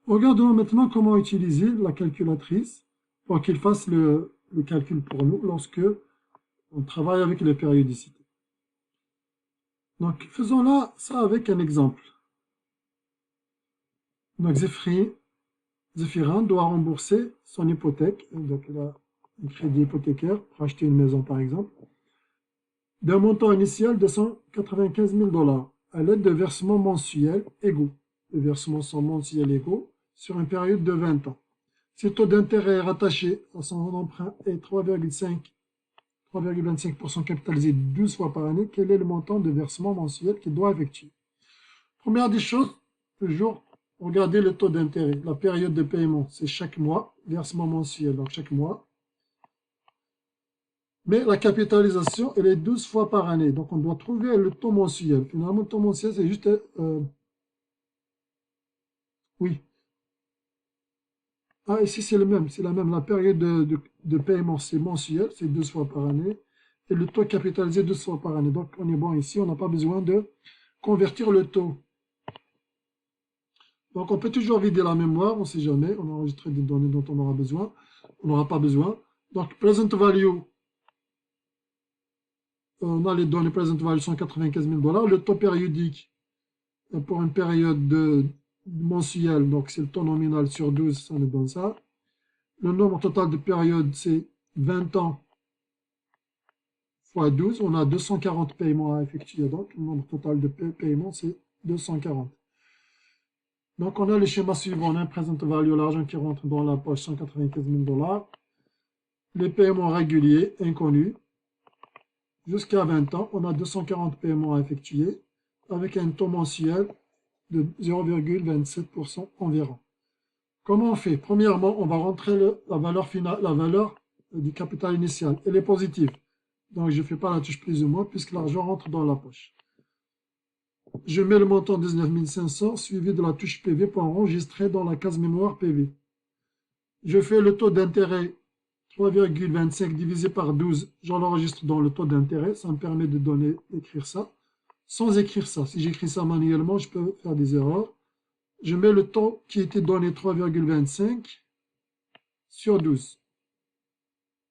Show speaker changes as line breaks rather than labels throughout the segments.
Regardons maintenant comment utiliser la calculatrice pour qu'il fasse le calcul pour nous lorsque on travaille avec les périodicités. Donc, faisons là ça avec un exemple. Donc, Zéphirin doit rembourser son hypothèque, donc il a un crédit hypothécaire pour acheter une maison par exemple, d'un montant initial de 195 000 $ à l'aide de versements mensuels égaux. Les versements sont mensuels égaux sur une période de 20 ans. Si le taux d'intérêt rattaché à son emprunt est 3,25% capitalisé 12 fois par année, quel est le montant de versement mensuel qu'il doit effectuer? Première des choses, toujours regardez le taux d'intérêt. La période de paiement, c'est chaque mois, versement mensuel, donc chaque mois. Mais la capitalisation, elle est 12 fois par année. Donc, on doit trouver le taux mensuel. Finalement, le taux mensuel, c'est juste... oui. Ah, ici, c'est le même. C'est la même. La période de paiement, c'est mensuel. C'est 12 fois par année. Et le taux capitalisé 12 fois par année. Donc, on est bon ici. On n'a pas besoin de convertir le taux. Donc, on peut toujours vider la mémoire. On ne sait jamais. On a enregistré des données dont on aura besoin. On n'aura pas besoin. Donc, present value. On a les données present value 195 000 $. Le taux périodique pour une période mensuelle, donc c'est le taux nominal sur 12, ça nous donne ça. Le nombre total de périodes, c'est 20 ans fois 12. On a 240 paiements à effectuer, donc le nombre total de paiements, c'est 240. Donc on a le schéma suivant, on a un present value, l'argent qui rentre dans la poche, 195 000 $. Les paiements réguliers, inconnus. Jusqu'à 20 ans, on a 240 paiements à effectuer, avec un taux mensuel de 0,27% environ. Comment on fait? Premièrement, on va rentrer la valeur finale, la valeur du capital initial. Elle est positive. Donc, je ne fais pas la touche plus ou moins puisque l'argent rentre dans la poche. Je mets le montant 19 500 suivi de la touche PV pour enregistrer dans la case mémoire PV. Je fais le taux d'intérêt 3,25 divisé par 12. J'en enregistre dans le taux d'intérêt. Ça me permet d'écrire ça. Sans écrire ça. Si j'écris ça manuellement, je peux faire des erreurs. Je mets le taux qui était donné 3,25 sur 12.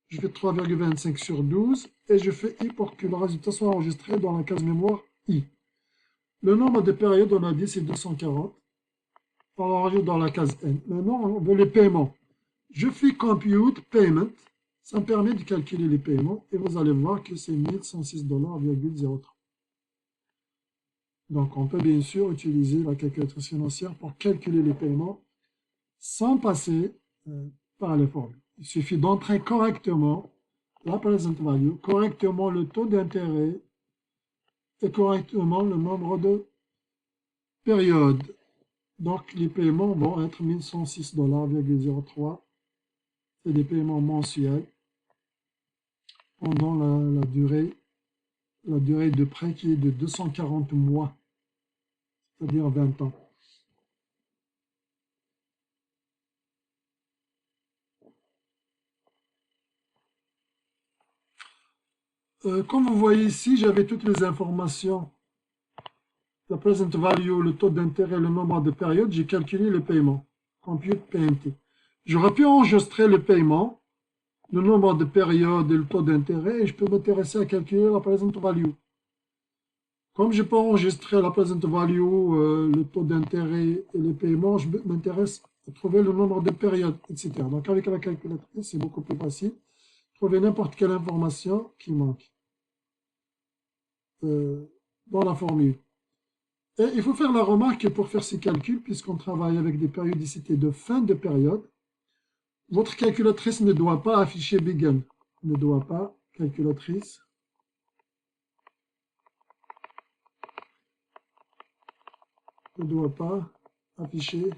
Je fais 3,25 sur 12 et je fais I pour que le résultat soit enregistré dans la case mémoire I. Le nombre de périodes, on a dit, c'est 240. On l'enregistre dans la case N. Maintenant, on veut les paiements. Je fais Compute Payment. Ça me permet de calculer les paiements et vous allez voir que c'est 1106,03 $. Donc, on peut bien sûr utiliser la calculatrice financière pour calculer les paiements sans passer par les formules. Il suffit d'entrer correctement la present value, correctement le taux d'intérêt et correctement le nombre de périodes. Donc, les paiements vont être 1106,03 $. C'est des paiements mensuels pendant la durée de prêt qui est de 240 mois, c'est-à-dire 20 ans. Comme vous voyez ici, j'avais toutes les informations. La present value, le taux d'intérêt, le nombre de périodes, j'ai calculé le paiement. Compute PMT. J'aurais pu enregistrer le paiement, le nombre de périodes et le taux d'intérêt, et je peux m'intéresser à calculer la present value. Comme je peux enregistrer la present value, le taux d'intérêt et les paiements, je m'intéresse à trouver le nombre de périodes, etc. Donc avec la calculatrice, c'est beaucoup plus facile. Trouver n'importe quelle information qui manque dans la formule. Et il faut faire la remarque pour faire ces calculs, puisqu'on travaille avec des périodicités de fin de période, votre calculatrice ne doit pas afficher Begin. Ne doit pas, calculatrice. Ne doit pas afficher.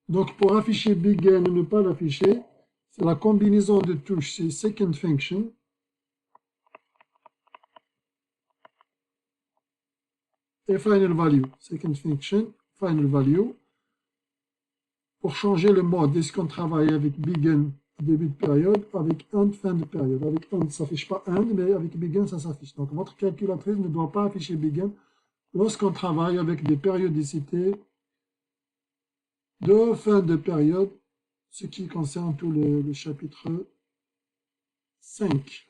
Donc, pour afficher Begin et ne pas l'afficher, c'est la combinaison de touches, c'est Second Function. Et Final Value. Second Function, Final Value. Pour changer le mode, est-ce qu'on travaille avec Begin, début de période, avec end, fin de période. Avec end, ça ne s'affiche pas end, mais avec begin, ça s'affiche. Donc, votre calculatrice ne doit pas afficher begin lorsqu'on travaille avec des périodicités de fin de période, ce qui concerne tout le chapitre 5.